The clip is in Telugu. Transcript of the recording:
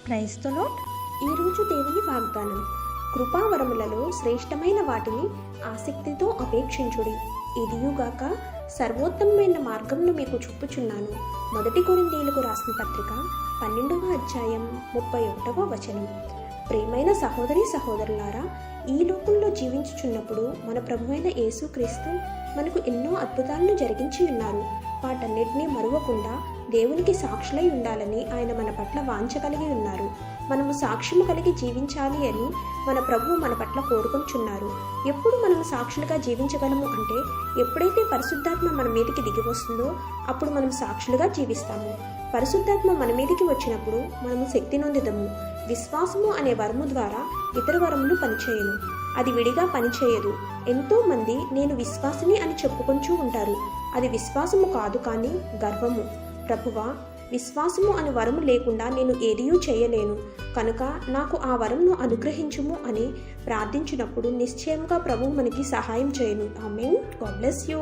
Praise the lord. ఈరోజు దేవుని వాగ్దానం, కృపావరములలో శ్రేష్టమైన వాటిని ఆసక్తితో అపేక్షించుడి, ఇదియుగాక సర్వోత్తమమైన మార్గమును మీకు చూపుచున్నాను. 1 కొరింథీయులకు రాసిన పత్రిక 12వ అధ్యాయం 31వ వచనం. ప్రియమైన సహోదరి సహోదరులారా, ఈ లోకంలో జీవించుచున్నప్పుడు మన ప్రభువైన యేసుక్రీస్తు మనకు ఎన్నో అద్భుతాలను జరిగించి ఉన్నారు. వాటన్నిటినీ మరువకుండా దేవునికి సాక్షులై ఉండాలని ఆయన మన పట్ల వాంఛ కలిగి ఉన్నారు. మనము సాక్ష్యము కలిగి జీవించాలి అని మన ప్రభువు మన పట్ల కోరుకొంచున్నారు. ఎప్పుడు మనము సాక్షులుగా జీవించగలము అంటే, ఎప్పుడైతే పరిశుద్ధాత్మ మన మీదకి దిగి వస్తుందో అప్పుడు మనం సాక్షులుగా జీవిస్తాము. పరిశుద్ధాత్మ మన మీదకి వచ్చినప్పుడు మనము శక్తి నొందుదము. విశ్వాసము అనే వరము ద్వారా ఇతర వరములు పనిచేయను, అది విడిగా పనిచేయదు. ఎంతో మంది నేను విశ్వాసిని అని చెప్పుకొంటూ ఉంటారు. అది విశ్వాసము కాదు, కానీ గర్వము. ప్రభువా, విశ్వాసము అనే వరము లేకుండా నేను ఏదియూ చేయలేను, కనుక నాకు ఆ వరమును అనుగ్రహించుము అని ప్రార్థించినప్పుడు నిశ్చయంగా ప్రభువు మనకి సహాయం చేయను. ఆమేన్. God bless you.